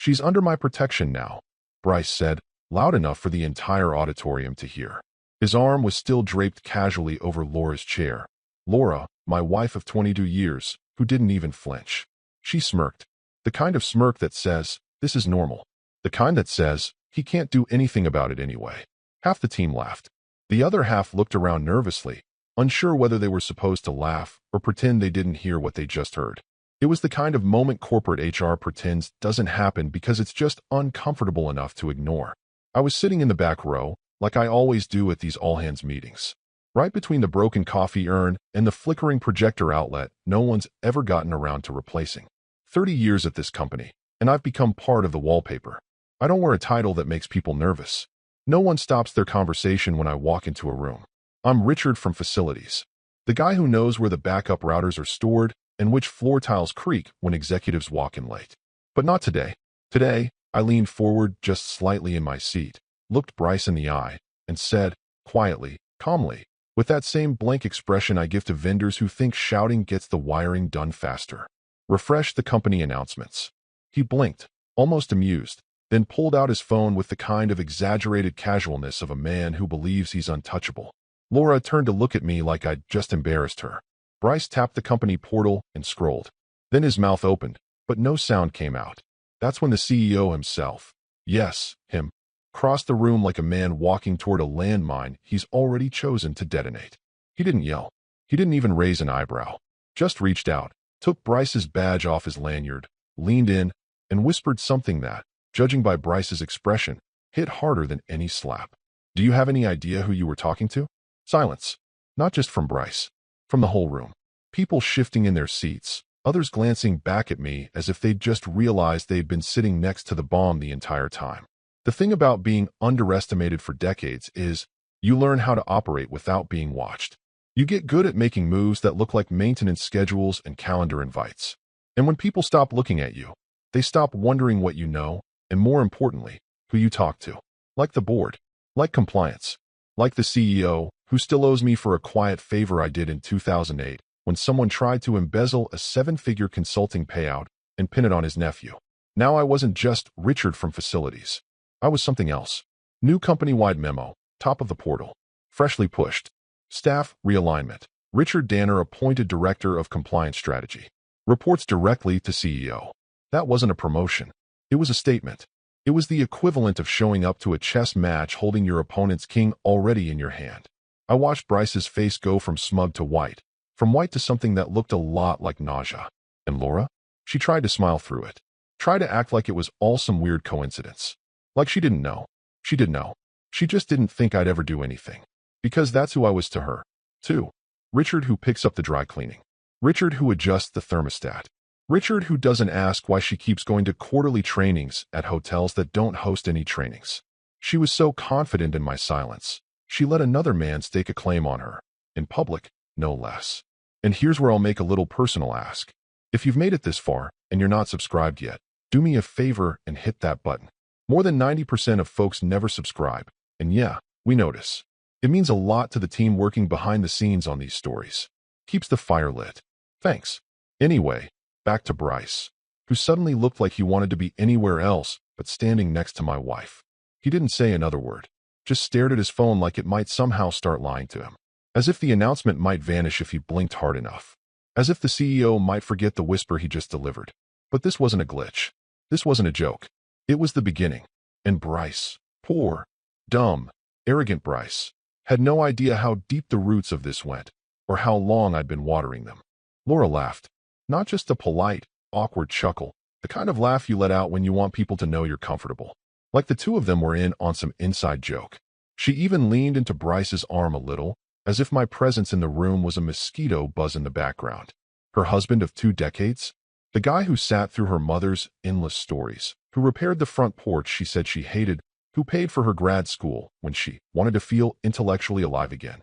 "She's under my protection now," Bryce said, loud enough for the entire auditorium to hear. His arm was still draped casually over Laura's chair. Laura, my wife of 22 years, who didn't even flinch. She smirked. The kind of smirk that says, "This is normal." The kind that says, "He can't do anything about it anyway." Half the team laughed. The other half looked around nervously, unsure whether they were supposed to laugh or pretend they didn't hear what they just heard. It was the kind of moment corporate HR pretends doesn't happen because it's just uncomfortable enough to ignore. I was sitting in the back row, like I always do at these all-hands meetings. Right between the broken coffee urn and the flickering projector outlet no one's ever gotten around to replacing. 30 years at this company, and I've become part of the wallpaper. I don't wear a title that makes people nervous. No one stops their conversation when I walk into a room. I'm Richard from Facilities, the guy who knows where the backup routers are stored and which floor tiles creak when executives walk in late. But not today. Today, I leaned forward just slightly in my seat, looked Bryce in the eye, and said, quietly, calmly, with that same blank expression I give to vendors who think shouting gets the wiring done faster, "Refresh the company announcements." He blinked, almost amused, then pulled out his phone with the kind of exaggerated casualness of a man who believes he's untouchable. Laura turned to look at me like I'd just embarrassed her. Bryce tapped the company portal and scrolled. Then his mouth opened, but no sound came out. That's when the CEO himself, yes, him, crossed the room like a man walking toward a landmine he's already chosen to detonate. He didn't yell. He didn't even raise an eyebrow. Just reached out, took Bryce's badge off his lanyard, leaned in, and whispered something that, judging by Bryce's expression, hit harder than any slap. "Do you have any idea who you were talking to?" Silence. Not just from Bryce. From the whole room. People shifting in their seats, others glancing back at me as if they'd just realized they'd been sitting next to the bomb the entire time. The thing about being underestimated for decades is you learn how to operate without being watched. You get good at making moves that look like maintenance schedules and calendar invites. And when people stop looking at you, they stop wondering what you know, and more importantly, who you talk to. Like the board. Like compliance. Like the CEO, who still owes me for a quiet favor I did in 2008 when someone tried to embezzle a 7-figure consulting payout and pin it on his nephew. Now I wasn't just Richard from Facilities. I was something else. New company-wide memo, top of the portal. Freshly pushed. Staff realignment. Richard Danner appointed Director of Compliance Strategy. Reports directly to CEO. That wasn't a promotion. It was a statement. It was the equivalent of showing up to a chess match holding your opponent's king already in your hand. I watched Bryce's face go from smug to white, from white to something that looked a lot like nausea. And Laura? She tried to smile through it. Tried to act like it was all some weird coincidence. Like she didn't know. She did know. She just didn't think I'd ever do anything. Because that's who I was to her, too. Richard who picks up the dry cleaning. Richard who adjusts the thermostat. Richard who doesn't ask why she keeps going to quarterly trainings at hotels that don't host any trainings. She was so confident in my silence. She let another man stake a claim on her. In public, no less. And here's where I'll make a little personal ask. If you've made it this far and you're not subscribed yet, do me a favor and hit that button. More than 90% of folks never subscribe. And yeah, we notice. It means a lot to the team working behind the scenes on these stories. Keeps the fire lit. Thanks. Anyway, back to Bryce, who suddenly looked like he wanted to be anywhere else but standing next to my wife. He didn't say another word, just stared at his phone like it might somehow start lying to him. As if the announcement might vanish if he blinked hard enough. As if the CEO might forget the whisper he just delivered. But this wasn't a glitch. This wasn't a joke. It was the beginning. And Bryce, poor, dumb, arrogant Bryce, had no idea how deep the roots of this went, or how long I'd been watering them. Laura laughed. Not just a polite, awkward chuckle, the kind of laugh you let out when you want people to know you're comfortable. Like the two of them were in on some inside joke. She even leaned into Bryce's arm a little, as if my presence in the room was a mosquito buzz in the background. Her husband of 2 decades? The guy who sat through her mother's endless stories, who repaired the front porch she said she hated, who paid for her grad school when she wanted to feel intellectually alive again.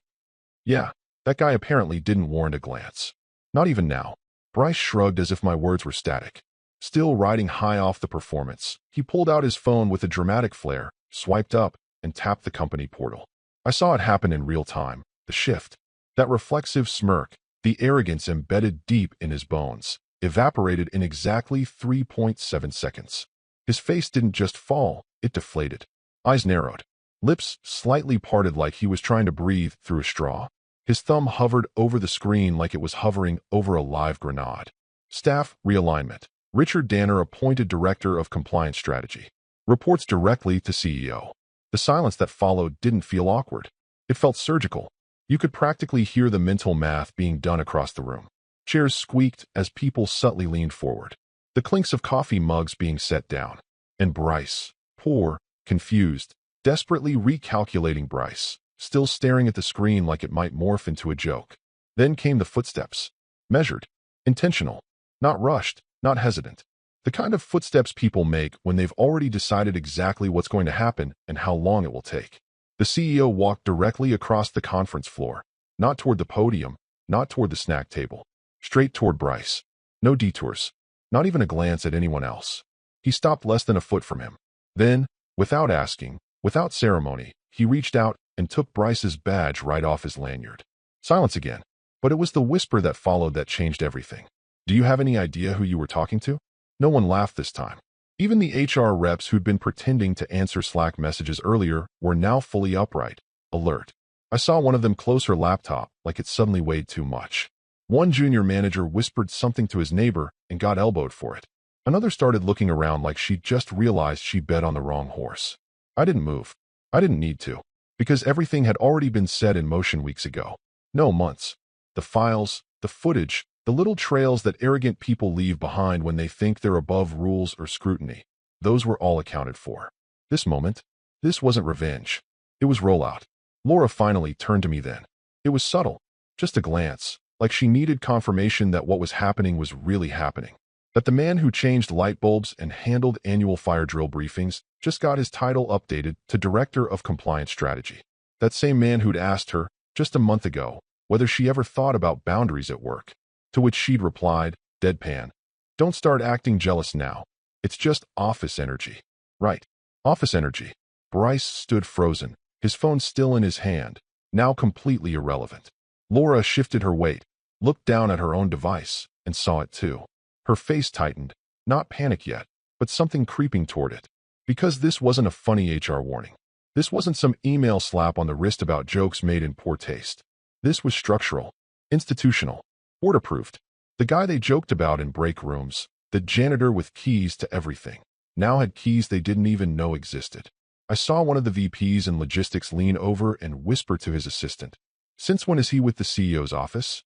Yeah, that guy apparently didn't warrant a glance. Not even now. Bryce shrugged as if my words were static. Still riding high off the performance, he pulled out his phone with a dramatic flair, swiped up, and tapped the company portal. I saw it happen in real time, the shift. That reflexive smirk, the arrogance embedded deep in his bones, evaporated in exactly 3.7 seconds. His face didn't just fall, it deflated. Eyes narrowed. Lips slightly parted like he was trying to breathe through a straw. His thumb hovered over the screen like it was hovering over a live grenade. Staff realignment. Richard Danner appointed Director of Compliance Strategy. Reports directly to CEO. The silence that followed didn't feel awkward. It felt surgical. You could practically hear the mental math being done across the room. Chairs squeaked as people subtly leaned forward. The clinks of coffee mugs being set down. And Bryce, poor, confused, desperately recalculating Bryce, still staring at the screen like it might morph into a joke. Then came the footsteps. Measured. Intentional. Not rushed, not hesitant. The kind of footsteps people make when they've already decided exactly what's going to happen and how long it will take. The CEO walked directly across the conference floor, not toward the podium, not toward the snack table, straight toward Bryce. No detours, not even a glance at anyone else. He stopped less than a foot from him. Then, without asking, without ceremony, he reached out and took Bryce's badge right off his lanyard. Silence again, but it was the whisper that followed that changed everything. Do you have any idea who you were talking to? No one laughed this time. Even the HR reps who'd been pretending to answer Slack messages earlier were now fully upright, alert. I saw one of them close her laptop like it suddenly weighed too much. One junior manager whispered something to his neighbor and got elbowed for it. Another started looking around like she'd just realized she bet on the wrong horse. I didn't move. I didn't need to, because everything had already been set in motion weeks ago. No, months. The files, the footage, the little trails that arrogant people leave behind when they think they're above rules or scrutiny. Those were all accounted for. This moment, this wasn't revenge. It was rollout. Laura finally turned to me then. It was subtle, just a glance, like she needed confirmation that what was happening was really happening. That the man who changed light bulbs and handled annual fire drill briefings just got his title updated to Director of Compliance Strategy. That same man who'd asked her, just a month ago, whether she ever thought about boundaries at work. To which she'd replied, deadpan, "Don't start acting jealous now. It's just office energy." Right. Office energy. Bryce stood frozen, his phone still in his hand, now completely irrelevant. Laura shifted her weight, looked down at her own device, and saw it too. Her face tightened, not panic yet, but something creeping toward it. Because this wasn't a funny HR warning. This wasn't some email slap on the wrist about jokes made in poor taste. This was structural, institutional, board-approved. The guy they joked about in break rooms, the janitor with keys to everything, now had keys they didn't even know existed. I saw one of the VPs in logistics lean over and whisper to his assistant, "Since when is he with the CEO's office?"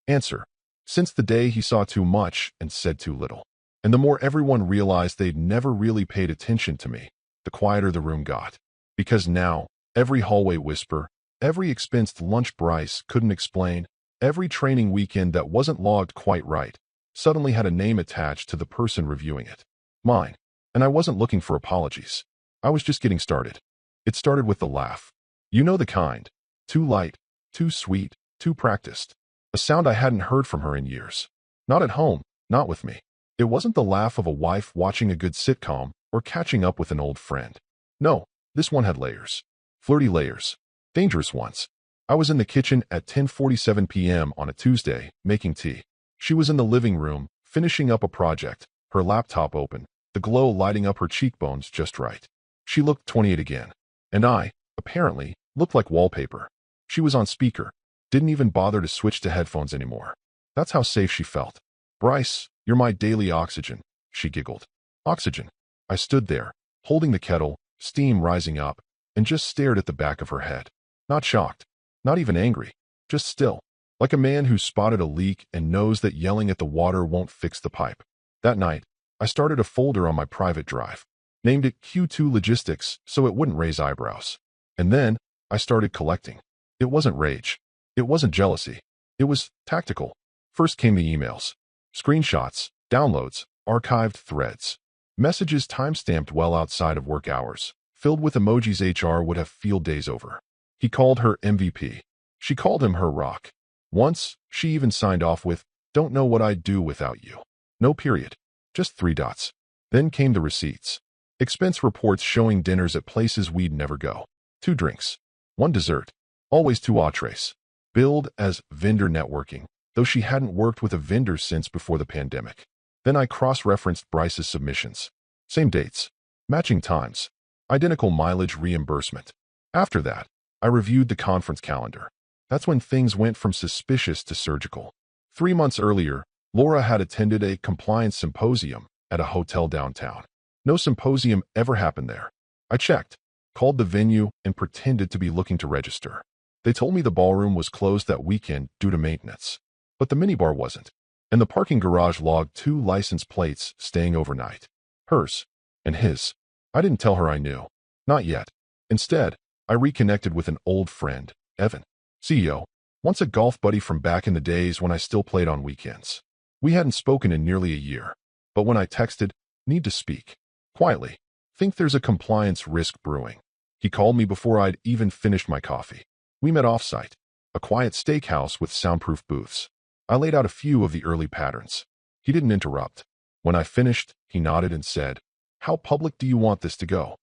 Answer, "Since the day he saw too much and said too little." And the more everyone realized they'd never really paid attention to me, the quieter the room got. Because now, every hallway whisper, every expensed lunch Bryce couldn't explain, every training weekend that wasn't logged quite right, suddenly had a name attached to the person reviewing it. Mine. And I wasn't looking for apologies. I was just getting started. It started with the laugh. You know the kind. Too light, too sweet, too practiced. A sound I hadn't heard from her in years. Not at home, not with me. It wasn't the laugh of a wife watching a good sitcom or catching up with an old friend. No, this one had layers. Flirty layers. Dangerous ones. I was in the kitchen at 10:47 p.m. on a Tuesday, making tea. She was in the living room, finishing up a project, her laptop open, the glow lighting up her cheekbones just right. She looked 28 again. And I, apparently, looked like wallpaper. She was on speaker. Didn't even bother to switch to headphones anymore. That's how safe she felt. "Bryce, you're my daily oxygen," she giggled. Oxygen. I stood there, holding the kettle, steam rising up, and just stared at the back of her head. Not shocked. Not even angry. Just still. Like a man who spotted a leak and knows that yelling at the water won't fix the pipe. That night, I started a folder on my private drive. Named it Q2 Logistics so it wouldn't raise eyebrows. And then, I started collecting. It wasn't rage. It wasn't jealousy. It was tactical. First came the emails. Screenshots, downloads, archived threads. Messages time-stamped well outside of work hours, filled with emojis HR would have field days over. He called her MVP. She called him her rock. Once, she even signed off with, "Don't know what I'd do without you." No period. Just 3 dots. Then came the receipts. Expense reports showing dinners at places we'd never go. 2 drinks. 1 dessert. Always 2 entrees. Billed as vendor networking, though she hadn't worked with a vendor since before the pandemic. Then I cross-referenced Bryce's submissions. Same dates. Matching times. Identical mileage reimbursement. After that, I reviewed the conference calendar. That's when things went from suspicious to surgical. 3 months earlier, Laura had attended a compliance symposium at a hotel downtown. No symposium ever happened there. I checked, called the venue, and pretended to be looking to register. They told me the ballroom was closed that weekend due to maintenance. But the minibar wasn't. And the parking garage logged 2 license plates staying overnight. Hers and his. I didn't tell her I knew. Not yet. Instead, I reconnected with an old friend, Evan. CEO. Once a golf buddy from back in the days when I still played on weekends. We hadn't spoken in nearly a year. But when I texted, need to speak. Quietly. Think there's a compliance risk brewing. He called me before I'd even finished my coffee. We met off-site. A quiet steakhouse with soundproof booths. I laid out a few of the early patterns. He didn't interrupt. When I finished, he nodded and said, "How public do you want this to go?"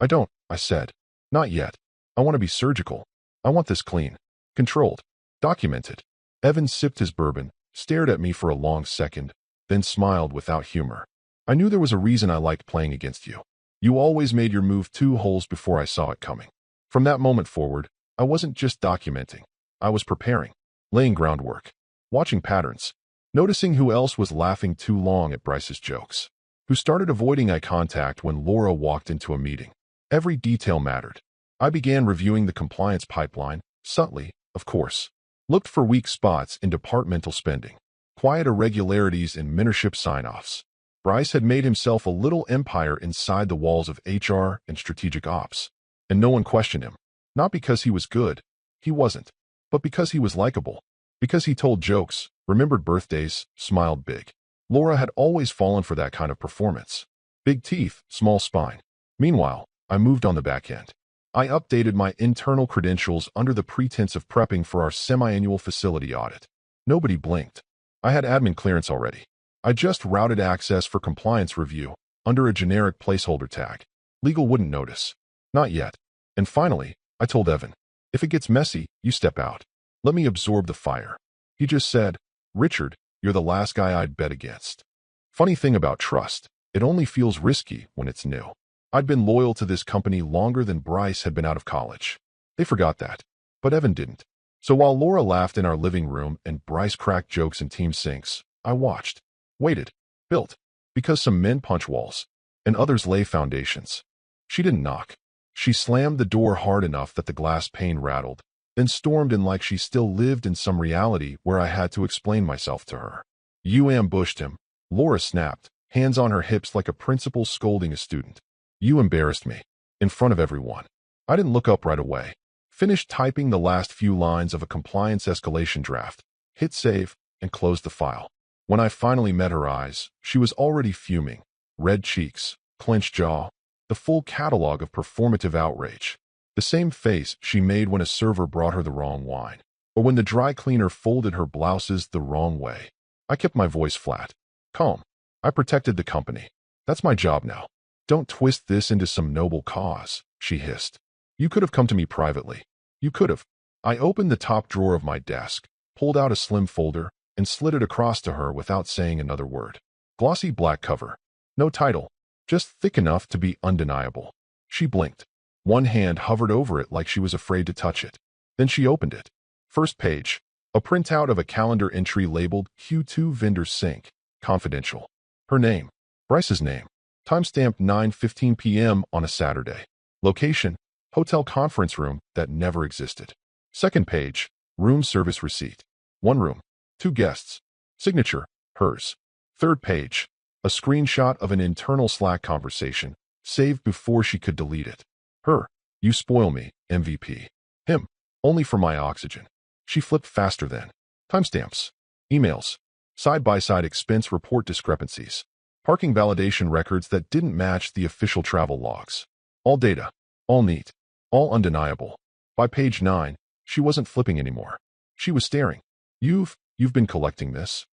"I don't," I said. "Not yet. I want to be surgical. I want this clean, controlled, documented." Evan sipped his bourbon, stared at me for a long second, then smiled without humor. "I knew there was a reason I liked playing against you. You always made your move 2 holes before I saw it coming." From that moment forward, I wasn't just documenting. I was preparing, laying groundwork, watching patterns, noticing who else was laughing too long at Bryce's jokes, who started avoiding eye contact when Laura walked into a meeting. Every detail mattered. I began reviewing the compliance pipeline, subtly, of course. Looked for weak spots in departmental spending, quiet irregularities in mentorship sign-offs. Bryce had made himself a little empire inside the walls of HR and strategic ops, and no one questioned him. Not because he was good, he wasn't, but because he was likable, because he told jokes, remembered birthdays, smiled big. Laura had always fallen for that kind of performance. Big teeth, small spine. Meanwhile, I moved on the back end. I updated my internal credentials under the pretense of prepping for our semi-annual facility audit. Nobody blinked. I had admin clearance already. I just routed access for compliance review under a generic placeholder tag. Legal wouldn't notice. Not yet. And finally, I told Evan, "If it gets messy, you step out. Let me absorb the fire." He just said, "Richard, you're the last guy I'd bet against." Funny thing about trust, it only feels risky when it's new. I'd been loyal to this company longer than Bryce had been out of college. They forgot that. But Evan didn't. So while Laura laughed in our living room and Bryce cracked jokes in team sinks, I watched, waited, built, because some men punch walls, and others lay foundations. She didn't knock. She slammed the door hard enough that the glass pane rattled, then stormed in like she still lived in some reality where I had to explain myself to her. "You ambushed him," Laura snapped, hands on her hips like a principal scolding a student. "You embarrassed me. In front of everyone." I didn't look up right away. Finished typing the last few lines of a compliance escalation draft, hit save, and closed the file. When I finally met her eyes, she was already fuming. Red cheeks, clenched jaw, the full catalog of performative outrage. The same face she made when a server brought her the wrong wine, or when the dry cleaner folded her blouses the wrong way. I kept my voice flat, calm. I protected the company. That's my job now. "Don't twist this into some noble cause," she hissed. "You could have come to me privately. You could have." I opened the top drawer of my desk, pulled out a slim folder, and slid it across to her without saying another word. Glossy black cover. No title. Just thick enough to be undeniable. She blinked. One hand hovered over it like she was afraid to touch it. Then she opened it. First page. A printout of a calendar entry labeled Q2 Vendor Sync. Confidential. Her name. Bryce's name. Timestamp 9:15 p.m. on a Saturday. Location. Hotel conference room that never existed. Second page. Room service receipt. 1 room. 2 guests. Signature. Hers. Third page. A screenshot of an internal Slack conversation, saved before she could delete it. Her. "You spoil me, MVP." Him. "Only for my oxygen." She flipped faster then. Timestamps. Emails. Side-by-side expense report discrepancies. Parking validation records that didn't match the official travel logs. All data. All neat. All undeniable. By page 9, she wasn't flipping anymore. She was staring. You've been collecting this?"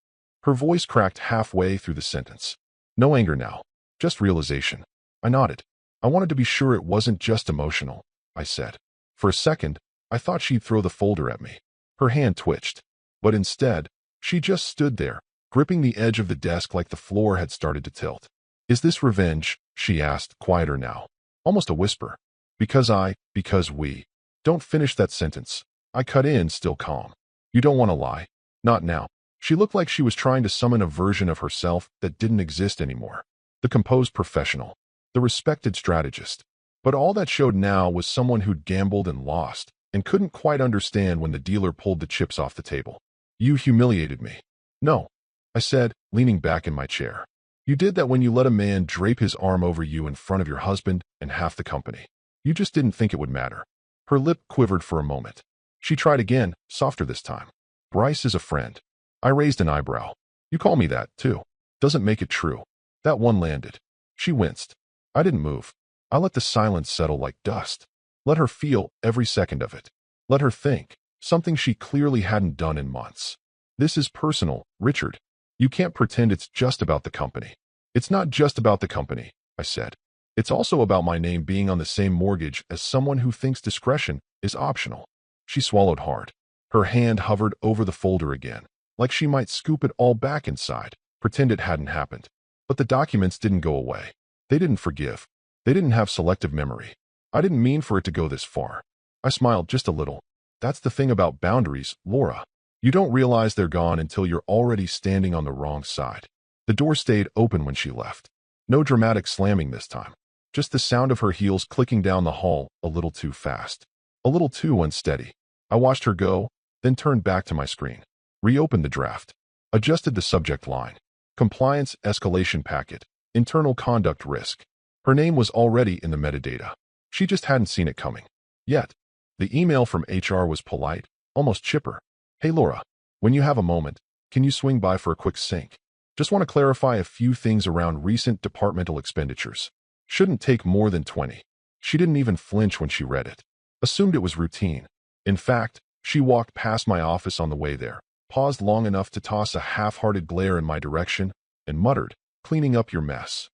Her voice cracked halfway through the sentence. No anger now. Just realization. I nodded. "I wanted to be sure it wasn't just emotional," I said. For a second, I thought she'd throw the folder at me. Her hand twitched. But instead, she just stood there, gripping the edge of the desk like the floor had started to tilt. "Is this revenge, she asked, quieter now. Almost a whisper. Because we. Don't finish that sentence. I cut in, still calm. You don't want to lie. Not now. She looked like she was trying to summon a version of herself that didn't exist anymore. The composed professional. The respected strategist. But all that showed now was someone who'd gambled and lost, and couldn't quite understand when the dealer pulled the chips off the table. You humiliated me. No, I said, leaning back in my chair. You did that when you let a man drape his arm over you in front of your husband and half the company. You just didn't think it would matter. Her lip quivered for a moment. She tried again, softer this time. Bryce is a friend. I raised an eyebrow. You call me that, too. Doesn't make it true. That one landed. She winced. I didn't move. I let the silence settle like dust. Let her feel every second of it. Let her think, something she clearly hadn't done in months. This is personal, Richard. You can't pretend it's just about the company. It's not just about the company, I said. It's also about my name being on the same mortgage as someone who thinks discretion is optional. She swallowed hard. Her hand hovered over the folder again, like she might scoop it all back inside, pretend it hadn't happened. But the documents didn't go away. They didn't forgive. They didn't have selective memory. I didn't mean for it to go this far. I smiled just a little. That's the thing about boundaries, Laura. You don't realize they're gone until you're already standing on the wrong side. The door stayed open when she left. No dramatic slamming this time. Just the sound of her heels clicking down the hall a little too fast. A little too unsteady. I watched her go, then turned back to my screen. Reopened the draft. Adjusted the subject line. Compliance escalation packet. Internal conduct risk. Her name was already in the metadata. She just hadn't seen it coming. Yet. The email from HR was polite, almost chipper. Hey Laura, when you have a moment, can you swing by for a quick sync? Just want to clarify a few things around recent departmental expenditures. Shouldn't take more than 20. She didn't even flinch when she read it. Assumed it was routine. In fact, she walked past my office on the way there, paused long enough to toss a half-hearted glare in my direction, and muttered, cleaning up your mess.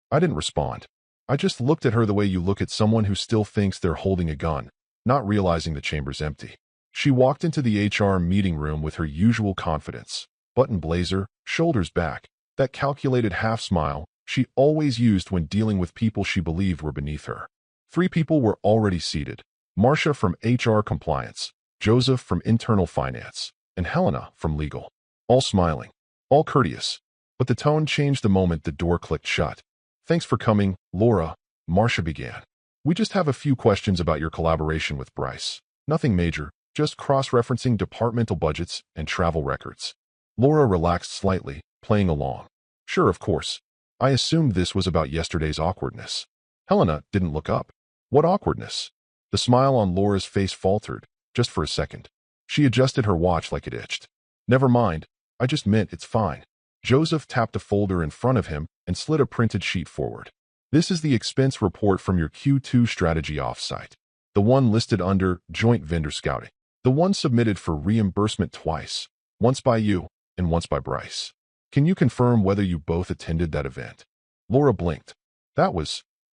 I didn't respond. I just looked at her the way you look at someone who still thinks they're holding a gun, not realizing the chamber's empty. She walked into the HR meeting room with her usual confidence. Button blazer, shoulders back, that calculated half-smile she always used when dealing with people she believed were beneath her. 3 people were already seated. Marcia from HR Compliance, Joseph from Internal Finance, and Helena from Legal. All smiling. All courteous. But the tone changed the moment the door clicked shut. Thanks for coming, Laura, Marcia began. We just have a few questions about your collaboration with Bryce. Nothing major, just cross-referencing departmental budgets and travel records. Laura relaxed slightly, playing along. Sure, of course. I assumed this was about yesterday's awkwardness. Helena didn't look up. What awkwardness? The smile on Laura's face faltered, just for a second. She adjusted her watch like it itched. Never mind, I just meant it's fine. Joseph tapped a folder in front of him and slid a printed sheet forward. This is the expense report from your Q2 strategy offsite. The one listed under Joint Vendor Scouting. The one submitted for reimbursement twice, once by you and once by Bryce. Can you confirm whether you both attended that event? Laura blinked.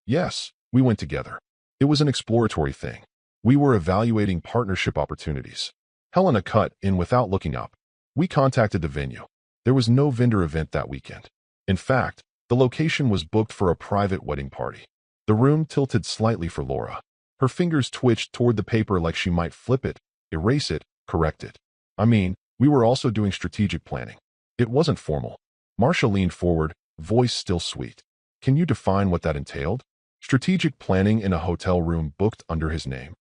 Yes, we went together. It was an exploratory thing. We were evaluating partnership opportunities. Helena cut in without looking up. We contacted the venue. There was no vendor event that weekend. In fact, the location was booked for a private wedding party. The room tilted slightly for Laura. Her fingers twitched toward the paper like she might flip it, erase it, correct it. I mean, we were also doing strategic planning. It wasn't formal. Marcia leaned forward, voice still sweet. Can you define what that entailed? Strategic planning in a hotel room booked under his name.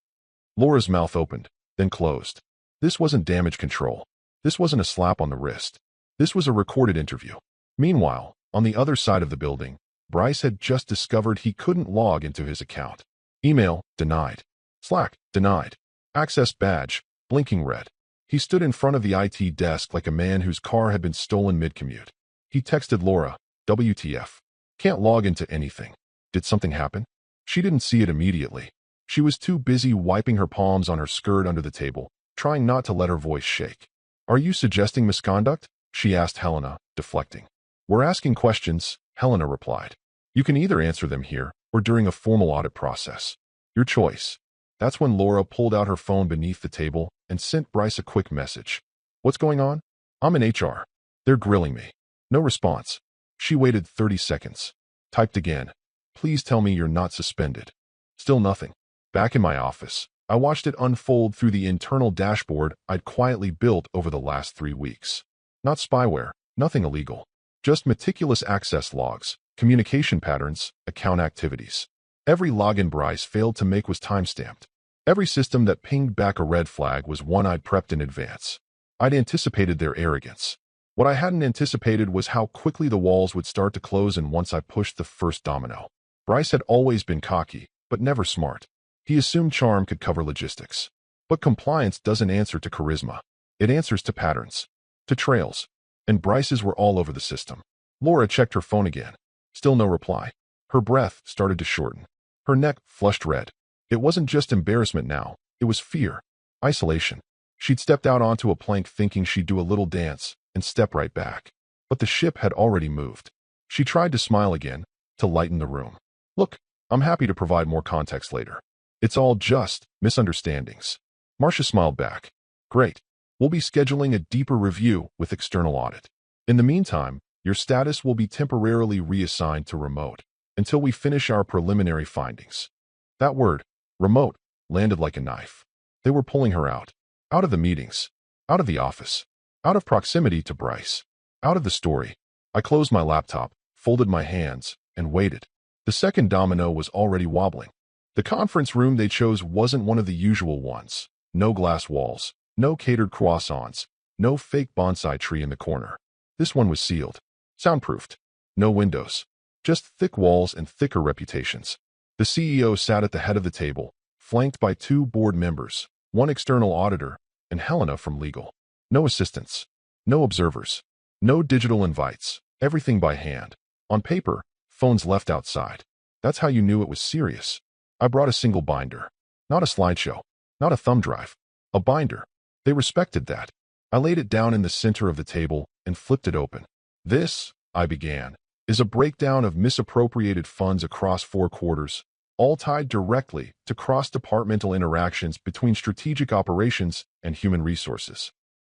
Laura's mouth opened, then closed. This wasn't damage control. This wasn't a slap on the wrist. This was a recorded interview. Meanwhile, on the other side of the building, Bryce had just discovered he couldn't log into his account. Email, denied. Slack, denied. Access badge, blinking red. He stood in front of the IT desk like a man whose car had been stolen mid-commute. He texted Laura, WTF. Can't log into anything. Did something happen? She didn't see it immediately. She was too busy wiping her palms on her skirt under the table, trying not to let her voice shake. Are you suggesting misconduct? She asked Helena, deflecting. We're asking questions, Helena replied. You can either answer them here or during a formal audit process. Your choice. That's when Laura pulled out her phone beneath the table and sent Bryce a quick message. What's going on? I'm in HR. They're grilling me. No response. She waited 30 seconds. Typed again. Please tell me you're not suspended. Still nothing. Back in my office, I watched it unfold through the internal dashboard I'd quietly built over the last 3 weeks. Not spyware, nothing illegal. Just meticulous access logs, communication patterns, account activities. Every login Bryce failed to make was timestamped. Every system that pinged back a red flag was one I'd prepped in advance. I'd anticipated their arrogance. What I hadn't anticipated was how quickly the walls would start to close in once I pushed the first domino. Bryce had always been cocky, but never smart. He assumed charm could cover logistics. But compliance doesn't answer to charisma. It answers to patterns, to trails. And Bryce's were all over the system. Laura checked her phone again. Still no reply. Her breath started to shorten. Her neck flushed red. It wasn't just embarrassment now. It was fear. Isolation. She'd stepped out onto a plank thinking she'd do a little dance and step right back. But the ship had already moved. She tried to smile again, to lighten the room. Look, I'm happy to provide more context later. It's all just misunderstandings. Marcia smiled back. Great. We'll be scheduling a deeper review with external audit. In the meantime, your status will be temporarily reassigned to remote until we finish our preliminary findings. That word, remote, landed like a knife. They were pulling her out of the meetings, out of the office, out of proximity to Bryce, out of the story. I closed my laptop, folded my hands, and waited. The second domino was already wobbling. The conference room they chose wasn't one of the usual ones. No glass walls, no catered croissants, no fake bonsai tree in the corner. This one was sealed, soundproofed. No windows, just thick walls and thicker reputations. The CEO sat at the head of the table, flanked by 2 board members, 1 external auditor, and Helena from legal. No assistants, no observers, no digital invites, everything by hand. On paper, phones left outside. That's how you knew it was serious. I brought a single binder. Not a slideshow, not a thumb drive. A binder. They respected that. I laid it down in the center of the table and flipped it open. This, I began, is a breakdown of misappropriated funds across 4 quarters, all tied directly to cross-departmental interactions between strategic operations and human resources.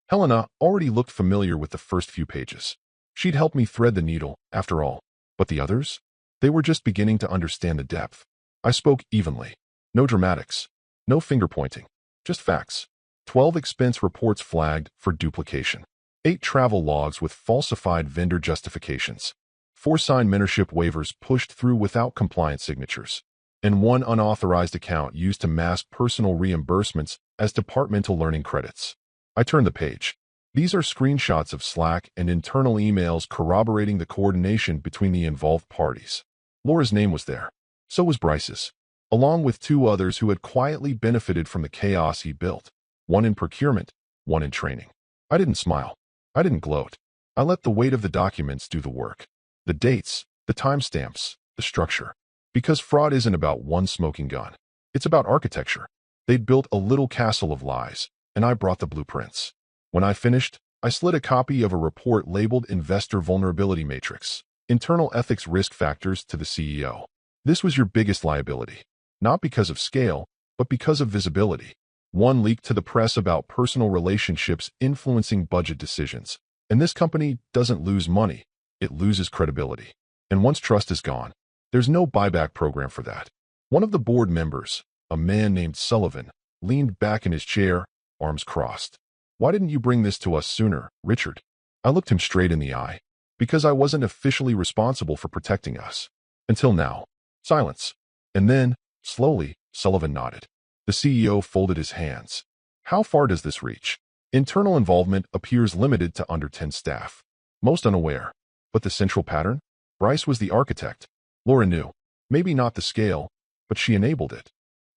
Helena already looked familiar with the first few pages. She'd helped me thread the needle, after all. But the others? They were just beginning to understand the depth. I spoke evenly. No dramatics. No finger-pointing. Just facts. 12 expense reports flagged for duplication. 8 travel logs with falsified vendor justifications. 4 signed mentorship waivers pushed through without compliance signatures. And 1 unauthorized account used to mask personal reimbursements as departmental learning credits. I turned the page. These are screenshots of Slack and internal emails corroborating the coordination between the involved parties. Laura's name was there. So was Bryce's, along with 2 others who had quietly benefited from the chaos he built. 1 in procurement, 1 in training. I didn't smile. I didn't gloat. I let the weight of the documents do the work. The dates, the timestamps, the structure. Because fraud isn't about one smoking gun. It's about architecture. They'd built a little castle of lies, and I brought the blueprints. When I finished, I slid a copy of a report labeled Investor Vulnerability Matrix, Internal Ethics Risk Factors to the CEO. This was your biggest liability. Not because of scale, but because of visibility. 1 leaked to the press about personal relationships influencing budget decisions. And this company doesn't lose money. It loses credibility. And once trust is gone, there's no buyback program for that. One of the board members, a man named Sullivan, leaned back in his chair, arms crossed. Why didn't you bring this to us sooner, Richard? I looked him straight in the eye. Because I wasn't officially responsible for protecting us. Until now. Silence. And then, slowly, Sullivan nodded. The CEO folded his hands. How far does this reach? Internal involvement appears limited to under 10 staff. Most unaware. But the central pattern? Bryce was the architect. Laura knew. Maybe not the scale, but she enabled it.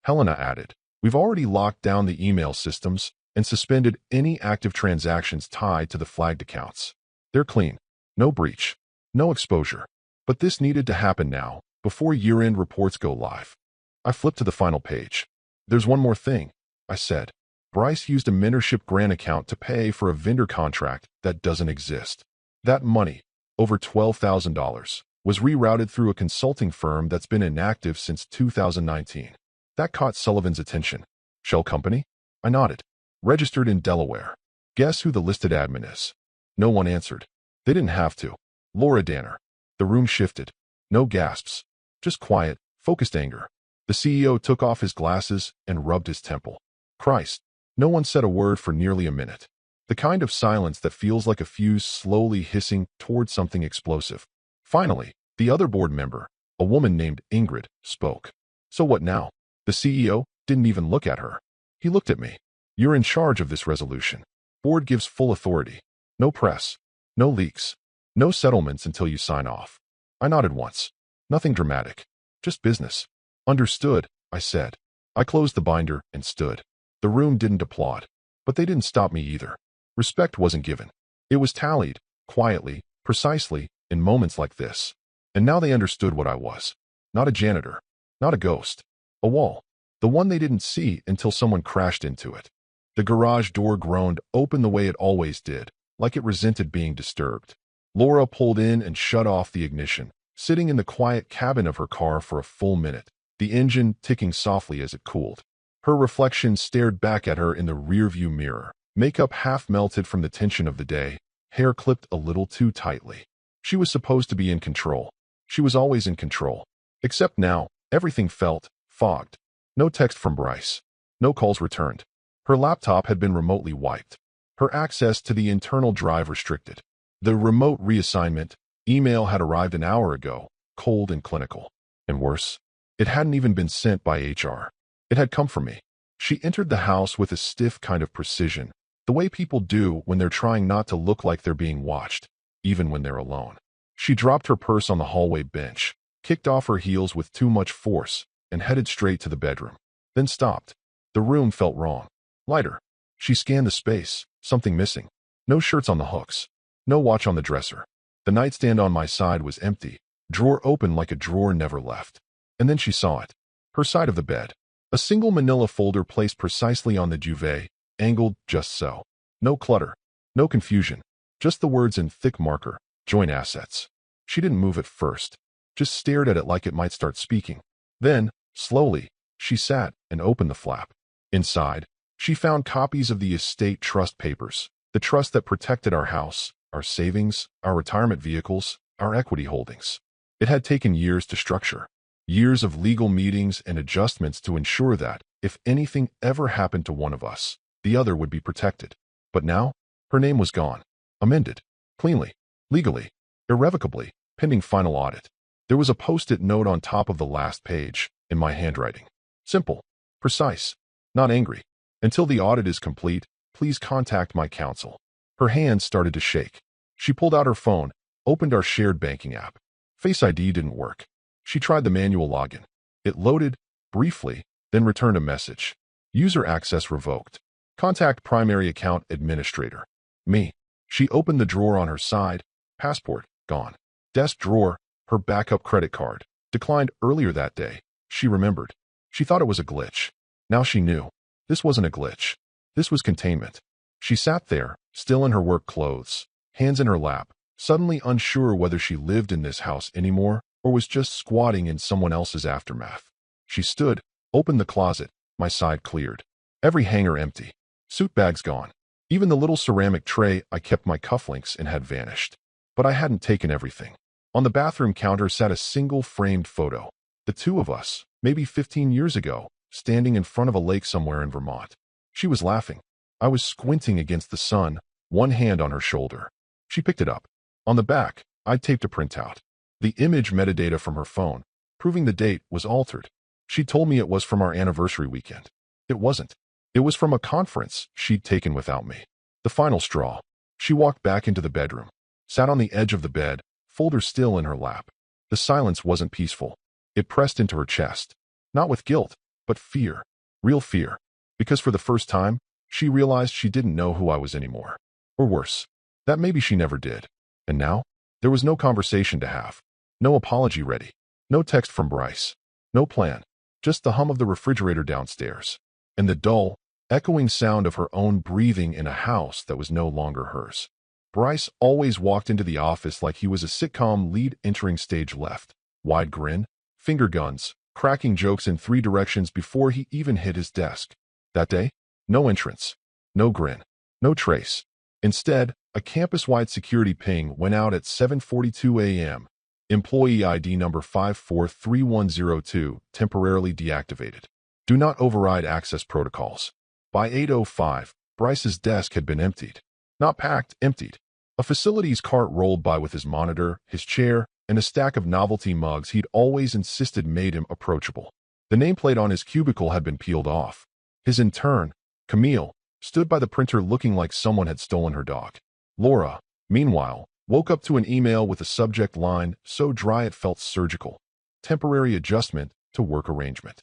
Helena added, we've already locked down the email systems and suspended any active transactions tied to the flagged accounts. They're clean. No breach. No exposure. But this needed to happen now, before year-end reports go live. I flipped to the final page. There's one more thing, I said. Bryce used a mentorship grant account to pay for a vendor contract that doesn't exist. That money, over $12,000, was rerouted through a consulting firm that's been inactive since 2019. That caught Sullivan's attention. Shell company? I nodded. Registered in Delaware. Guess who the listed admin is? No one answered. They didn't have to. Laura Danner. The room shifted. No gasps. Just quiet, focused anger. The CEO took off his glasses and rubbed his temple. Christ. No one said a word for nearly a minute. The kind of silence that feels like a fuse slowly hissing toward something explosive. Finally, the other board member, a woman named Ingrid, spoke. So what now? The CEO didn't even look at her. He looked at me. You're in charge of this resolution. Board gives full authority. No press. No leaks. No settlements until you sign off. I nodded once. Nothing dramatic. Just business. Understood, I said. I closed the binder and stood. The room didn't applaud. But they didn't stop me either. Respect wasn't given. It was tallied, quietly, precisely, in moments like this. And now they understood what I was. Not a janitor. Not a ghost. A wall. The one they didn't see until someone crashed into it. The garage door groaned open the way it always did, like it resented being disturbed. Laura pulled in and shut off the ignition, sitting in the quiet cabin of her car for a full minute, the engine ticking softly as it cooled. Her reflection stared back at her in the rearview mirror, makeup half melted from the tension of the day, hair clipped a little too tightly. She was supposed to be in control. She was always in control. Except now, everything felt fogged. No text from Bryce. No calls returned. Her laptop had been remotely wiped. Her access to the internal drive restricted. The remote reassignment email had arrived an hour ago, cold and clinical. And worse, it hadn't even been sent by HR. It had come from me. She entered the house with a stiff kind of precision, the way people do when they're trying not to look like they're being watched, even when they're alone. She dropped her purse on the hallway bench, kicked off her heels with too much force, and headed straight to the bedroom. Then stopped. The room felt wrong. Lighter. She scanned the space. Something missing. No shirts on the hooks. No watch on the dresser. The nightstand on my side was empty, drawer open like a drawer never left. And then she saw it. Her side of the bed. A single manila folder placed precisely on the duvet, angled just so. No clutter. No confusion. Just the words in thick marker, joint assets. She didn't move at first. Just stared at it like it might start speaking. Then, slowly, she sat and opened the flap. Inside, she found copies of the estate trust papers, the trust that protected our house, our savings, our retirement vehicles, our equity holdings. It had taken years to structure. Years of legal meetings and adjustments to ensure that, if anything ever happened to one of us, the other would be protected. But now, her name was gone. Amended. Cleanly. Legally. Irrevocably. Pending final audit. There was a post-it note on top of the last page, in my handwriting. Simple. Precise. Not angry. Until the audit is complete, please contact my counsel. Her hands started to shake. She pulled out her phone, opened our shared banking app. Face ID didn't work. She tried the manual login. It loaded, briefly, then returned a message. User access revoked. Contact primary account administrator. Me. She opened the drawer on her side. Passport, gone. Desk drawer, her backup credit card. Declined earlier that day. She remembered. She thought it was a glitch. Now she knew. This wasn't a glitch. This was containment. She sat there, still in her work clothes, hands in her lap, suddenly unsure whether she lived in this house anymore or was just squatting in someone else's aftermath. She stood, opened the closet, my side cleared. Every hanger empty. Suit bags gone. Even the little ceramic tray I kept my cufflinks in had vanished. But I hadn't taken everything. On the bathroom counter sat a single framed photo. The two of us, maybe 15 years ago, standing in front of a lake somewhere in Vermont. She was laughing. I was squinting against the sun, one hand on her shoulder. She picked it up. On the back, I'd taped a printout. The image metadata from her phone, proving the date, was altered. She told me it was from our anniversary weekend. It wasn't. It was from a conference she'd taken without me. The final straw. She walked back into the bedroom, sat on the edge of the bed, folder still in her lap. The silence wasn't peaceful. It pressed into her chest. Not with guilt, but fear. Real fear. Because for the first time, she realized she didn't know who I was anymore. Or worse, that maybe she never did. And now, there was no conversation to have. No apology ready. No text from Bryce. No plan. Just the hum of the refrigerator downstairs. And the dull, echoing sound of her own breathing in a house that was no longer hers. Bryce always walked into the office like he was a sitcom lead entering stage left. Wide grin, finger guns, cracking jokes in 3 directions before he even hit his desk. That day, no entrance. No grin. No trace. Instead, a campus-wide security ping went out at 7:42 a.m. Employee ID number 543102, temporarily deactivated. Do not override access protocols. By 8:05, Bryce's desk had been emptied. Not packed, emptied. A facilities cart rolled by with his monitor, his chair, and a stack of novelty mugs he'd always insisted made him approachable. The nameplate on his cubicle had been peeled off. His intern, Camille, stood by the printer looking like someone had stolen her dog. Laura, meanwhile, woke up to an email with a subject line so dry it felt surgical. Temporary adjustment to work arrangement.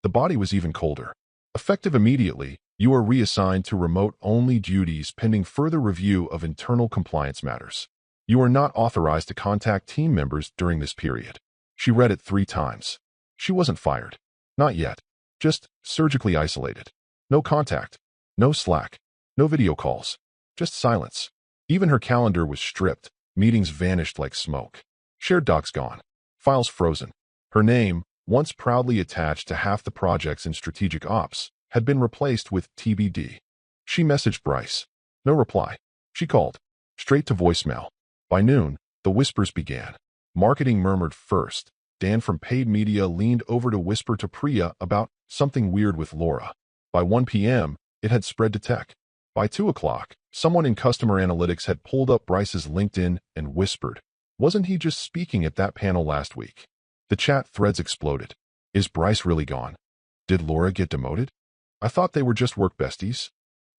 The body was even colder. Effective immediately, you are reassigned to remote-only duties pending further review of internal compliance matters. You are not authorized to contact team members during this period. She read it 3 times. She wasn't fired. Not yet. Just surgically isolated. No contact. No Slack. No video calls. Just silence. Even her calendar was stripped. Meetings vanished like smoke. Shared docs gone. Files frozen. Her name, once proudly attached to half the projects in strategic ops, had been replaced with TBD. She messaged Bryce. No reply. She called. Straight to voicemail. By noon, the whispers began. Marketing murmured first. Dan from paid media leaned over to whisper to Priya about something weird with Laura. By 1 p.m., it had spread to tech. By 2 o'clock, someone in customer analytics had pulled up Bryce's LinkedIn and whispered, "Wasn't he just speaking at that panel last week?" The chat threads exploded. Is Bryce really gone? Did Laura get demoted? I thought they were just work besties.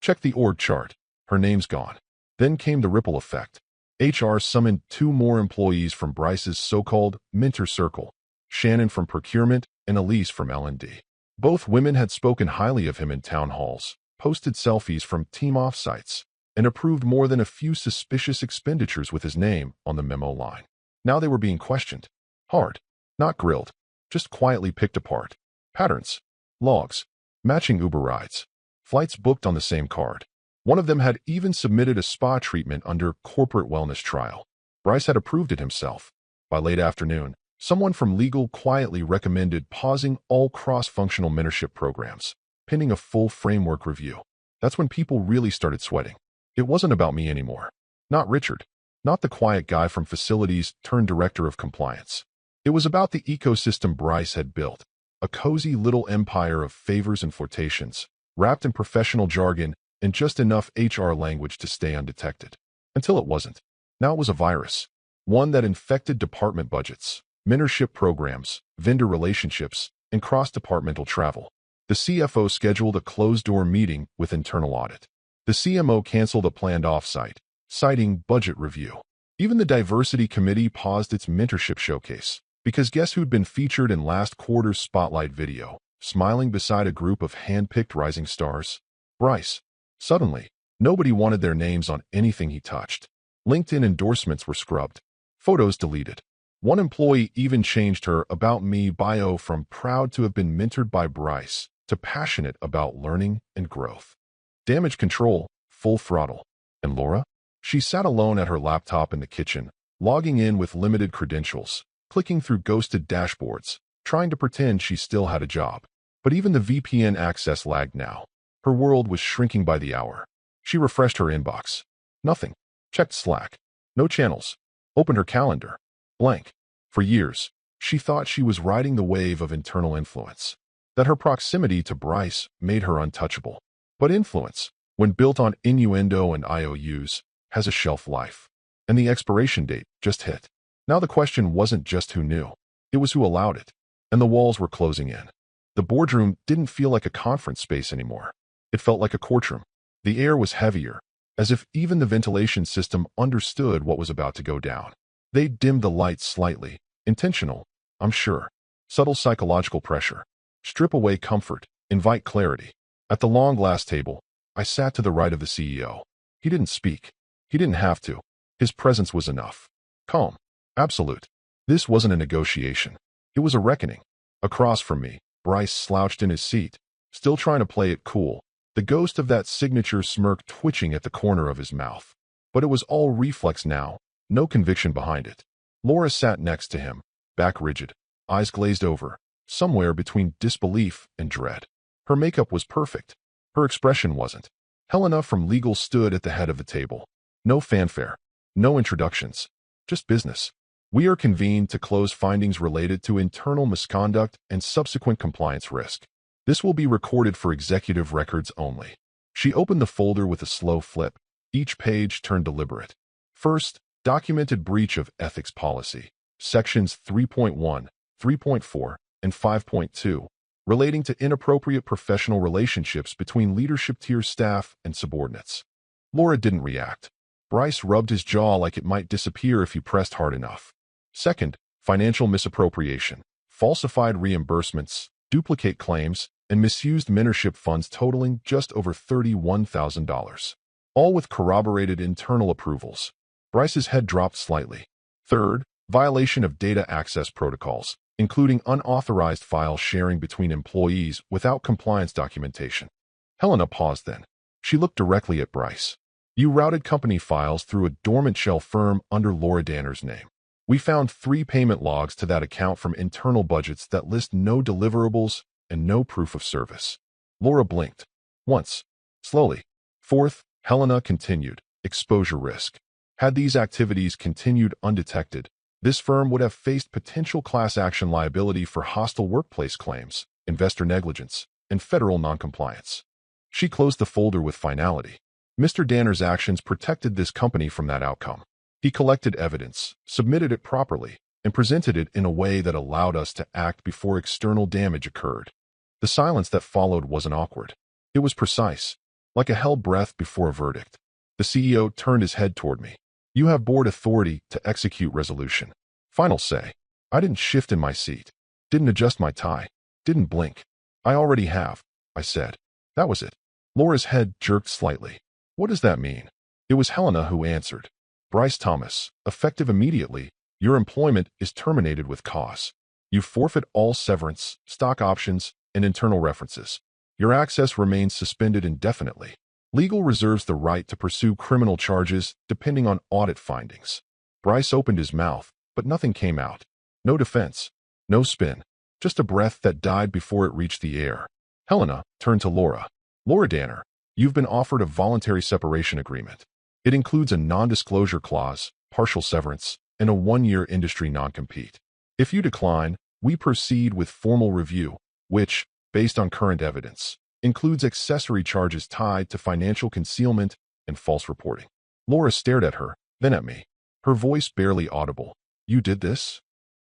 Check the org chart. Her name's gone. Then came the ripple effect. HR summoned 2 more employees from Bryce's so-called mentor circle, Shannon from procurement and Elise from L&D. Both women had spoken highly of him in town halls, posted selfies from team offsites, and approved more than a few suspicious expenditures with his name on the memo line. Now they were being questioned. Hard. Not grilled. Just quietly picked apart. Patterns. Logs. Matching Uber rides. Flights booked on the same card. One of them had even submitted a spa treatment under corporate wellness trial. Bryce had approved it himself. By late afternoon, someone from legal quietly recommended pausing all cross-functional mentorship programs, pending a full framework review. That's when people really started sweating. It wasn't about me anymore. Not Richard. Not the quiet guy from facilities turned director of compliance. It was about the ecosystem Bryce had built, a cozy little empire of favors and flirtations, wrapped in professional jargon and just enough HR language to stay undetected. Until it wasn't. Now it was a virus. One that infected department budgets, mentorship programs, vendor relationships, and cross-departmental travel. The CFO scheduled a closed-door meeting with internal audit. The CMO canceled a planned offsite, citing budget review. Even the diversity committee paused its mentorship showcase, because guess who'd been featured in last quarter's spotlight video, smiling beside a group of hand-picked rising stars? Bryce. Suddenly, nobody wanted their names on anything he touched. LinkedIn endorsements were scrubbed. Photos deleted. One employee even changed her About Me bio from proud to have been mentored by Bryce to passionate about learning and growth. Damage control, full throttle. And Laura? She sat alone at her laptop in the kitchen, logging in with limited credentials, clicking through ghosted dashboards, trying to pretend she still had a job. But even the VPN access lagged now. Her world was shrinking by the hour. She refreshed her inbox. Nothing. Checked Slack. No channels. Opened her calendar. Blank. For years, she thought she was riding the wave of internal influence, that her proximity to Bryce made her untouchable. But influence, when built on innuendo and IOUs, has a shelf life. And the expiration date just hit. Now the question wasn't just who knew. It was who allowed it. And the walls were closing in. The boardroom didn't feel like a conference space anymore. It felt like a courtroom. The air was heavier, as if even the ventilation system understood what was about to go down. They dimmed the lights slightly. Intentional, I'm sure. Subtle psychological pressure. Strip away comfort. Invite clarity. At the long glass table, I sat to the right of the CEO. He didn't speak. He didn't have to. His presence was enough. Calm. Absolute. This wasn't a negotiation. It was a reckoning. Across from me, Bryce slouched in his seat, still trying to play it cool, the ghost of that signature smirk twitching at the corner of his mouth. But it was all reflex now, no conviction behind it. Laura sat next to him, back rigid, eyes glazed over, somewhere between disbelief and dread. Her makeup was perfect. Her expression wasn't. Helena from legal stood at the head of the table. No fanfare. No introductions. Just business. We are convened to close findings related to internal misconduct and subsequent compliance risk. This will be recorded for executive records only. She opened the folder with a slow flip. Each page turned deliberate. First, documented breach of ethics policy. Sections 3.1, 3.4, and 5.2, relating to inappropriate professional relationships between leadership tier staff and subordinates. Laura didn't react. Bryce rubbed his jaw like it might disappear if he pressed hard enough. Second, financial misappropriation, falsified reimbursements, duplicate claims, and misused mentorship funds totaling just over $31,000. All with corroborated internal approvals. Bryce's head dropped slightly. Third, violation of data access protocols, including unauthorized file sharing between employees without compliance documentation. Helena paused then. She looked directly at Bryce. You routed company files through a dormant shell firm under Laura Danner's name. We found 3 payment logs to that account from internal budgets that list no deliverables and no proof of service. Laura blinked. Once. Slowly. Fourth, Helena continued. Exposure risk. Had these activities continued undetected, this firm would have faced potential class action liability for hostile workplace claims, investor negligence, and federal noncompliance. She closed the folder with finality. Mr. Danner's actions protected this company from that outcome. He collected evidence, submitted it properly, and presented it in a way that allowed us to act before external damage occurred. The silence that followed wasn't awkward. It was precise, like a held breath before a verdict. The CEO turned his head toward me. You have board authority to execute resolution. Final say. I didn't shift in my seat. Didn't adjust my tie. Didn't blink. I already have, I said. That was it. Laura's head jerked slightly. What does that mean? It was Helena who answered. Bryce Thomas, effective immediately, your employment is terminated with cause. You forfeit all severance, stock options, and internal references. Your access remains suspended indefinitely. Legal reserves the right to pursue criminal charges depending on audit findings. Bryce opened his mouth, but nothing came out. No defense. No spin. Just a breath that died before it reached the air. Helena turned to Laura. Laura Danner, you've been offered a voluntary separation agreement. It includes a non-disclosure clause, partial severance, and a 1-year industry non-compete. If you decline, we proceed with formal review, which, based on current evidence, includes accessory charges tied to financial concealment and false reporting. Laura stared at her, then at me. Her voice barely audible. You did this?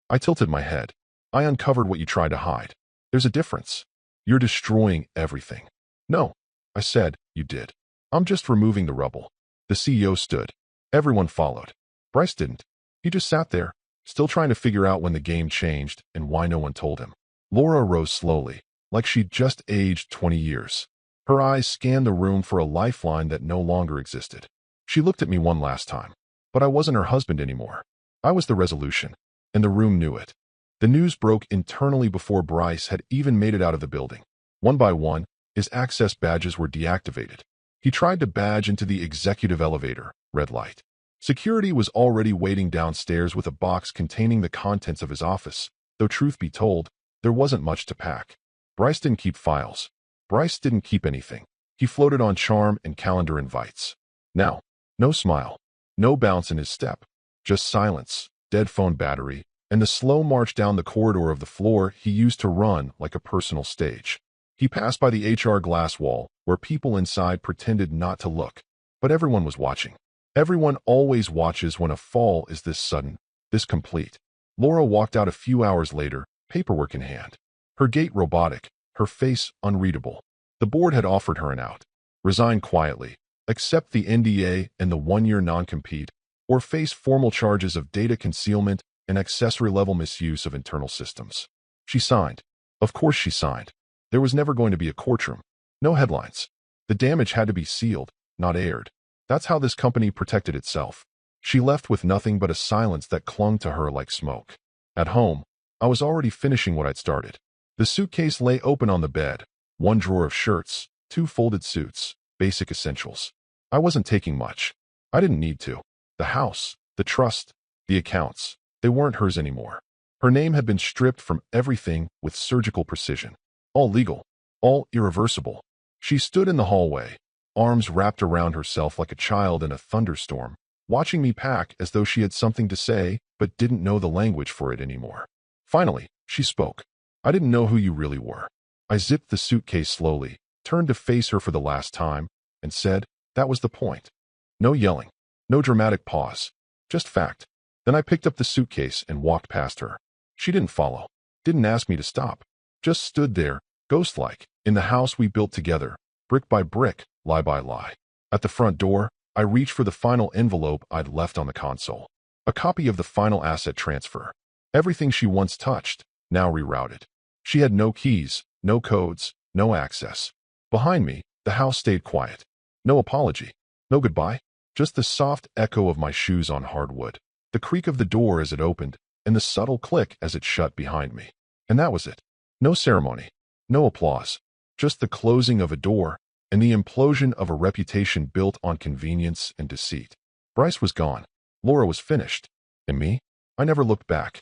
I tilted my head. I uncovered what you tried to hide. There's a difference. You're destroying everything. No, I said, you did. I'm just removing the rubble. The CEO stood. Everyone followed. Bryce didn't. He just sat there, still trying to figure out when the game changed and why no one told him. Laura rose slowly, like she'd just aged 20 years. Her eyes scanned the room for a lifeline that no longer existed. She looked at me one last time. But I wasn't her husband anymore. I was the resolution, and the room knew it. The news broke internally before Bryce had even made it out of the building. One by one, his access badges were deactivated. He tried to badge into the executive elevator, red light. Security was already waiting downstairs with a box containing the contents of his office, though truth be told, there wasn't much to pack. Bryce didn't keep files. Bryce didn't keep anything. He floated on charm and calendar invites. Now, no smile, no bounce in his step, just silence, dead phone battery, and the slow march down the corridor of the floor he used to run like a personal stage. He passed by the HR glass wall, where people inside pretended not to look. But everyone was watching. Everyone always watches when a fall is this sudden, this complete. Laura walked out a few hours later, paperwork in hand. Her gait robotic, her face unreadable. The board had offered her an out. Resign quietly, accept the NDA and the 1-year non-compete, or face formal charges of data concealment and accessory-level misuse of internal systems. She signed. Of course she signed. There was never going to be a courtroom. No headlines. The damage had to be sealed, not aired. That's how this company protected itself. She left with nothing but a silence that clung to her like smoke. At home, I was already finishing what I'd started. The suitcase lay open on the bed, 1 drawer of shirts, 2 folded suits, basic essentials. I wasn't taking much. I didn't need to. The house, the trust, the accounts, they weren't hers anymore. Her name had been stripped from everything with surgical precision. All legal, all irreversible. She stood in the hallway, arms wrapped around herself like a child in a thunderstorm, watching me pack as though she had something to say but didn't know the language for it anymore. Finally, she spoke. I didn't know who you really were. I zipped the suitcase slowly, turned to face her for the last time, and said, that was the point. No yelling, no dramatic pause, just fact. Then I picked up the suitcase and walked past her. She didn't follow, didn't ask me to stop, just stood there, ghost-like, in the house we built together, brick by brick, lie by lie. At the front door, I reached for the final envelope I'd left on the console. A copy of the final asset transfer. Everything she once touched, now rerouted. She had no keys, no codes, no access. Behind me, the house stayed quiet. No apology, no goodbye, just the soft echo of my shoes on hardwood, the creak of the door as it opened, and the subtle click as it shut behind me. And that was it. No ceremony, no applause, just the closing of a door and the implosion of a reputation built on convenience and deceit. Bryce was gone. Laura was finished. And me? I never looked back.